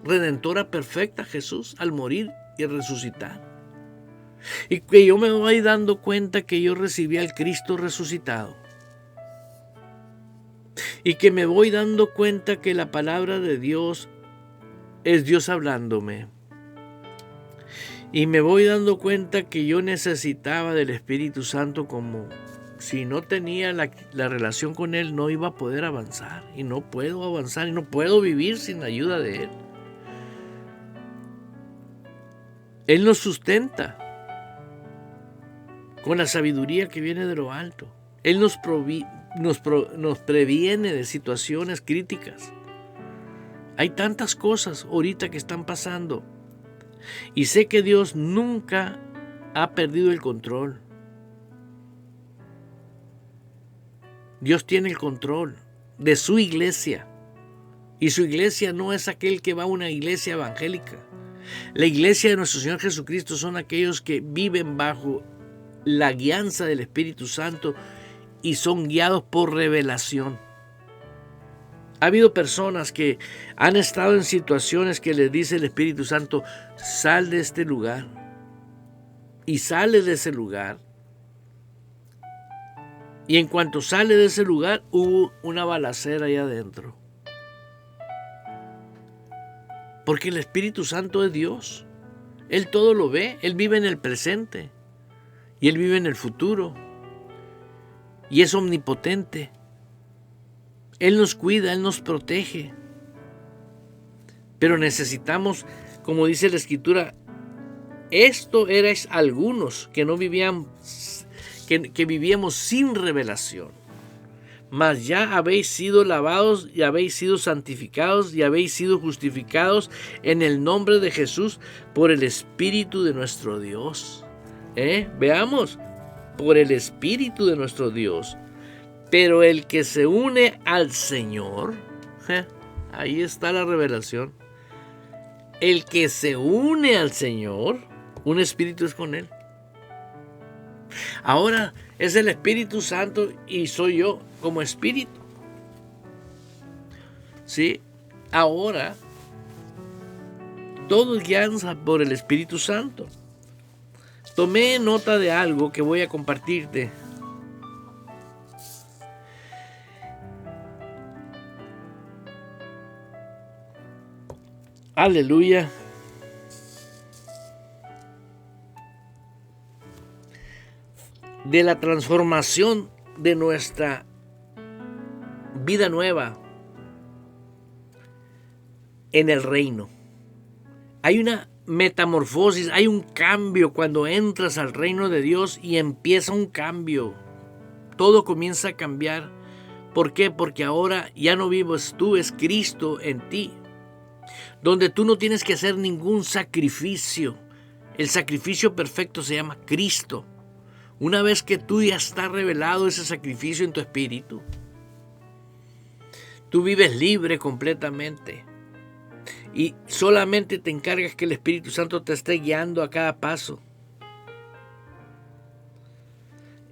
redentora perfecta, Jesús, al morir y resucitar. Y que yo me voy dando cuenta que yo recibí al Cristo resucitado. Y que me voy dando cuenta que la palabra de Dios es Dios hablándome. Y me voy dando cuenta que yo necesitaba del Espíritu Santo como si no tenía la relación con Él, no iba a poder avanzar. Y no puedo avanzar y no puedo vivir sin la ayuda de Él. Él nos sustenta con la sabiduría que viene de lo alto. Él nos previene de situaciones críticas. Hay tantas cosas ahorita que están pasando. Y sé que Dios nunca ha perdido el control. Dios tiene el control de su iglesia. Y su iglesia no es aquel que va a una iglesia evangélica. La iglesia de nuestro Señor Jesucristo son aquellos que viven bajo la guianza del Espíritu Santo y son guiados por revelación. Ha habido personas que han estado en situaciones que les dice el Espíritu Santo: sal de este lugar. Y sale de ese lugar. Y en cuanto sale de ese lugar, hubo una balacera allá adentro. Porque el Espíritu Santo es Dios. Él todo lo ve. Él vive en el presente. Y Él vive en el futuro. Y es omnipotente. Él nos cuida, Él nos protege. Pero necesitamos, como dice la Escritura, esto erais algunos que no vivían, que vivíamos sin revelación. Mas ya habéis sido lavados y habéis sido santificados y habéis sido justificados en el nombre de Jesús por el Espíritu de nuestro Dios. Veamos, por el Espíritu de nuestro Dios. Pero el que se une al Señor, ahí está la revelación. El que se une al Señor, un espíritu es con Él. Ahora es el Espíritu Santo y soy yo como espíritu. ¿Sí? Ahora todo es guianza por el Espíritu Santo. Tomé nota de algo que voy a compartirte. Aleluya. De la transformación de nuestra vida nueva en el reino. Hay una metamorfosis, hay un cambio cuando entras al reino de Dios y empieza un cambio. Todo comienza a cambiar. ¿Por qué? Porque ahora ya no vives tú, es Cristo en ti. Donde tú no tienes que hacer ningún sacrificio. El sacrificio perfecto se llama Cristo. Una vez que tú ya está revelado ese sacrificio en tu espíritu, tú vives libre completamente. Y solamente te encargas que el Espíritu Santo te esté guiando a cada paso.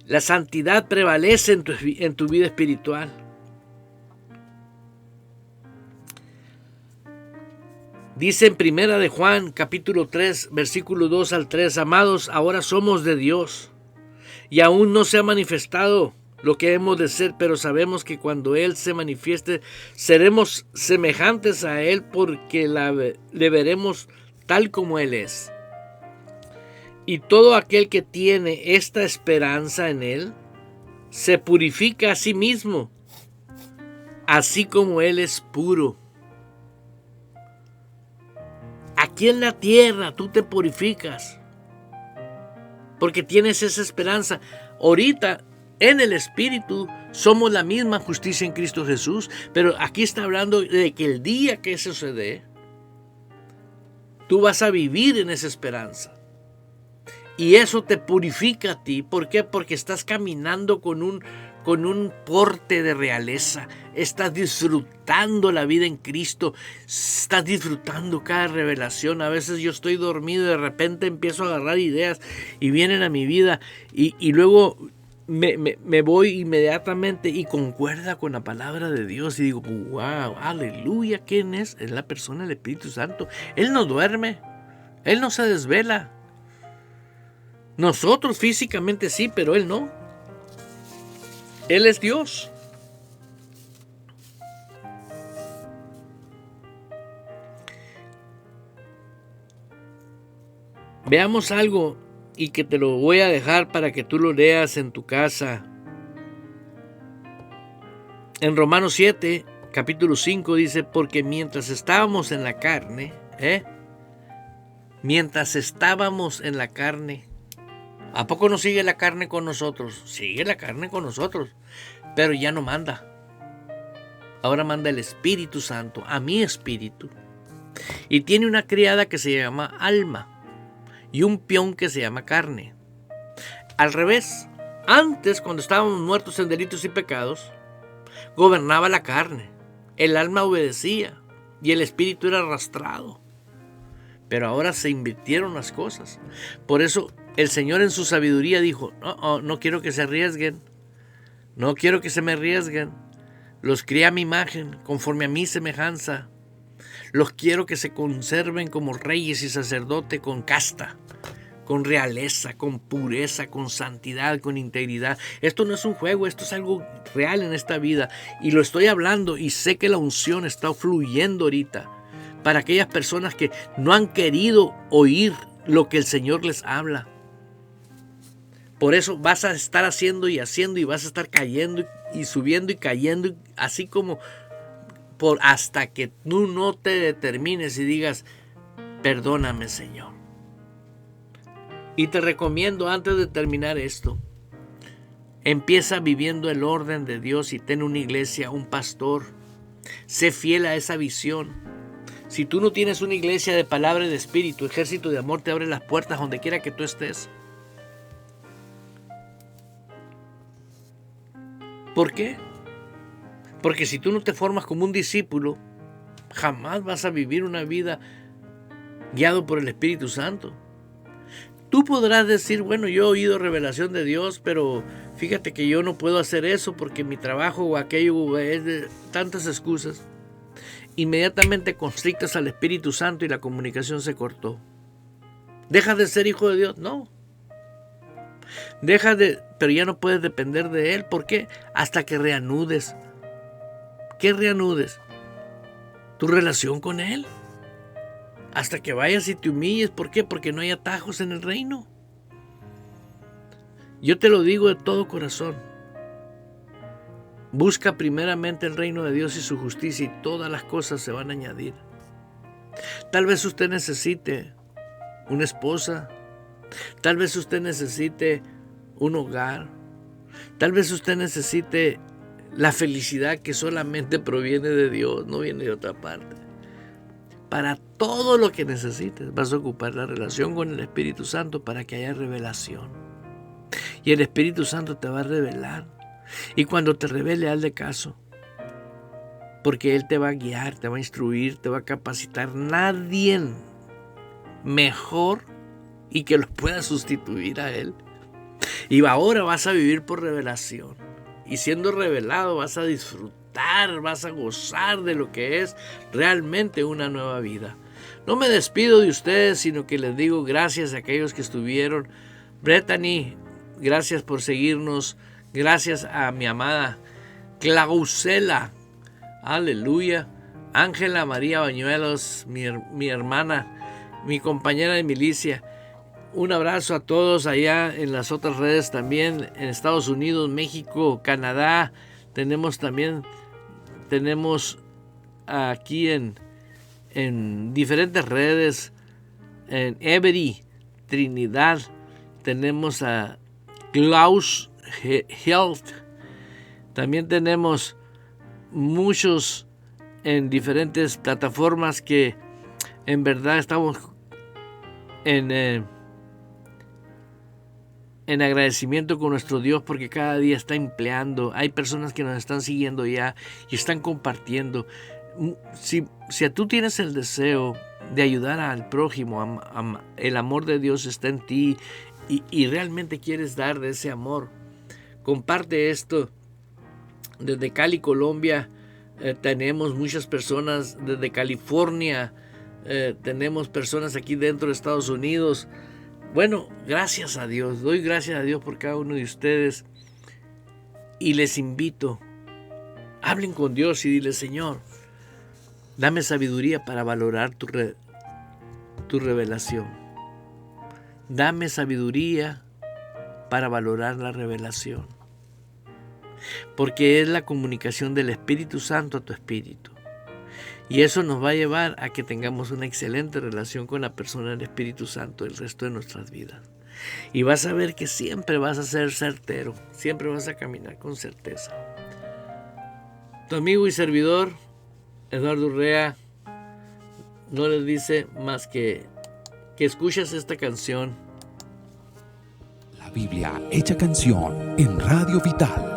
La santidad prevalece en tu vida espiritual. Dice en Primera de Juan, capítulo 3, versículo 2 al 3, amados, ahora somos de Dios, y aún no se ha manifestado lo que hemos de ser, pero sabemos que cuando Él se manifieste, seremos semejantes a Él, porque le veremos tal como Él es. Y todo aquel que tiene esta esperanza en Él, se purifica a sí mismo, así como Él es puro. Aquí en la tierra tú te purificas porque tienes esa esperanza. Ahorita en el Espíritu somos la misma justicia en Cristo Jesús, pero aquí está hablando de que el día que eso se dé, tú vas a vivir en esa esperanza. Y eso te purifica a ti. ¿Por qué? Porque estás caminando con un porte de realeza. Estás disfrutando la vida en Cristo. Estás disfrutando cada revelación. A veces yo estoy dormido y de repente empiezo a agarrar ideas y vienen a mi vida. Y luego me voy inmediatamente y concuerda con la palabra de Dios. Y digo, wow, aleluya, ¿quién es? Es la persona del Espíritu Santo. Él no duerme. Él no se desvela. Nosotros físicamente sí, pero Él no. Él es Dios. Veamos algo y que te lo voy a dejar para que tú lo leas en tu casa. En Romanos 7, capítulo 5 dice, porque mientras estábamos en la carne, ¿a poco no sigue la carne con nosotros? Sigue la carne con nosotros, pero ya no manda. Ahora manda el Espíritu Santo, a mi espíritu. Y tiene una criada que se llama alma y un peón que se llama carne. Al revés, antes, cuando estábamos muertos en delitos y pecados, gobernaba la carne, el alma obedecía y el espíritu era arrastrado. Pero ahora se invirtieron las cosas. Por eso el Señor en su sabiduría dijo, no quiero que se arriesguen, no quiero que se me arriesguen. Los crié a mi imagen, conforme a mi semejanza. Los quiero que se conserven como reyes y sacerdotes con casta, con realeza, con pureza, con santidad, con integridad. Esto no es un juego, esto es algo real en esta vida. Y lo estoy hablando y sé que la unción está fluyendo ahorita para aquellas personas que no han querido oír lo que el Señor les habla. Por eso vas a estar haciendo y vas a estar cayendo y subiendo y cayendo, así como hasta que tú no te determines y digas, perdóname, Señor. Y te recomiendo, antes de terminar esto, empieza viviendo el orden de Dios y ten una iglesia, un pastor. Sé fiel a esa visión. Si tú no tienes una iglesia de palabra y de espíritu, ejército de amor te abre las puertas donde quiera que tú estés. ¿Por qué? Porque si tú no te formas como un discípulo, jamás vas a vivir una vida guiado por el Espíritu Santo. Tú podrás decir, bueno, yo he oído revelación de Dios, pero fíjate que yo no puedo hacer eso porque mi trabajo o aquello es de tantas excusas. Inmediatamente constrictas al Espíritu Santo y la comunicación se cortó. ¿Dejas de ser hijo de Dios? No. Pero ya no puedes depender de Él. ¿Por qué? Hasta que reanudes. ¿Qué reanudes? Tu relación con Él. Hasta que vayas y te humilles. ¿Por qué? Porque no hay atajos en el reino. Yo te lo digo de todo corazón. Busca primeramente el reino de Dios y su justicia y todas las cosas se van a añadir. Tal vez usted necesite una esposa. Tal vez usted necesite un hogar. Tal vez usted necesite la felicidad que solamente proviene de Dios, no viene de otra parte. Para todo lo que necesites vas a ocupar la relación con el Espíritu Santo para que haya revelación. Y el Espíritu Santo te va a revelar. Y cuando te revele, hazle caso. Porque Él te va a guiar, te va a instruir, te va a capacitar. Nadie mejor y que los pueda sustituir a Él. Y ahora vas a vivir por revelación. Y siendo revelado vas a disfrutar, vas a gozar de lo que es realmente una nueva vida. No me despido de ustedes, sino que les digo gracias a aquellos que estuvieron. Brittany, gracias por seguirnos. Gracias a mi amada Clausela. Aleluya. Ángela María Bañuelos, mi hermana, mi compañera de milicia. Un abrazo a todos allá en las otras redes también, en Estados Unidos, México, Canadá. Tenemos aquí en diferentes redes, en Every, Trinidad. Tenemos a Klaus Health. También tenemos muchos en diferentes plataformas que en verdad estamos en agradecimiento con nuestro Dios porque cada día está empleando. Hay personas que nos están siguiendo ya y están compartiendo. Si tú tienes el deseo de ayudar al prójimo, el amor de Dios está en ti y realmente quieres dar de ese amor, comparte esto. Desde Cali, Colombia, tenemos muchas personas. Desde California, tenemos personas aquí dentro de Estados Unidos. Bueno, gracias a Dios. Doy gracias a Dios por cada uno de ustedes. Y les invito, hablen con Dios y dile, Señor, dame sabiduría para valorar tu revelación. Dame sabiduría para valorar la revelación. porque es la comunicación del Espíritu Santo a tu espíritu. Y eso nos va a llevar a que tengamos una excelente relación con la persona del Espíritu Santo el resto de nuestras vidas. Y vas a ver que siempre vas a ser certero, siempre vas a caminar con certeza. Tu amigo y servidor, Eduardo Urrea, no les dice más que escuches esta canción. La Biblia hecha canción en Radio Vital.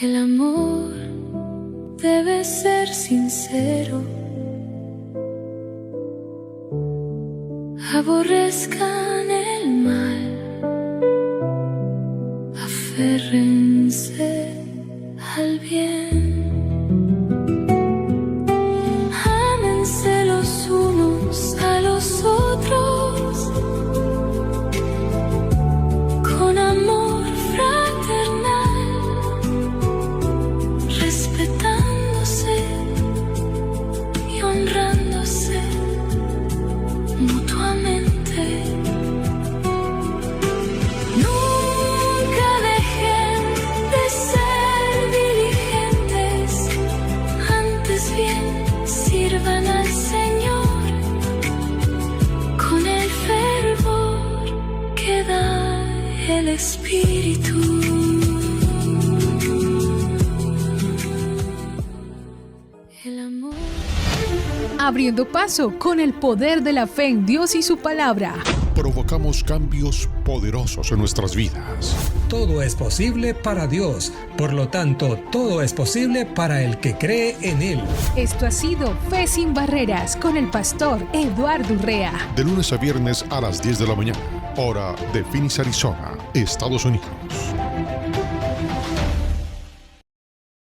El amor debe ser sincero. Aborrezcan el mal, aférrense al bien. Ámense los unos a los otros con amor fraternal, respetándose y honrándose mutuamente. Nunca dejen de ser diligentes, antes bien sirvan al Señor con el fervor que da el Espíritu. El amor. Abriendo paso con el poder de la fe en Dios y su palabra. Provocamos cambios poderosos en nuestras vidas. Todo es posible para Dios, por lo tanto, todo es posible para el que cree en Él. Esto ha sido Fe sin Barreras con el pastor Eduardo Urrea. De lunes a viernes a las 10 de la mañana, hora de Phoenix, Arizona, Estados Unidos.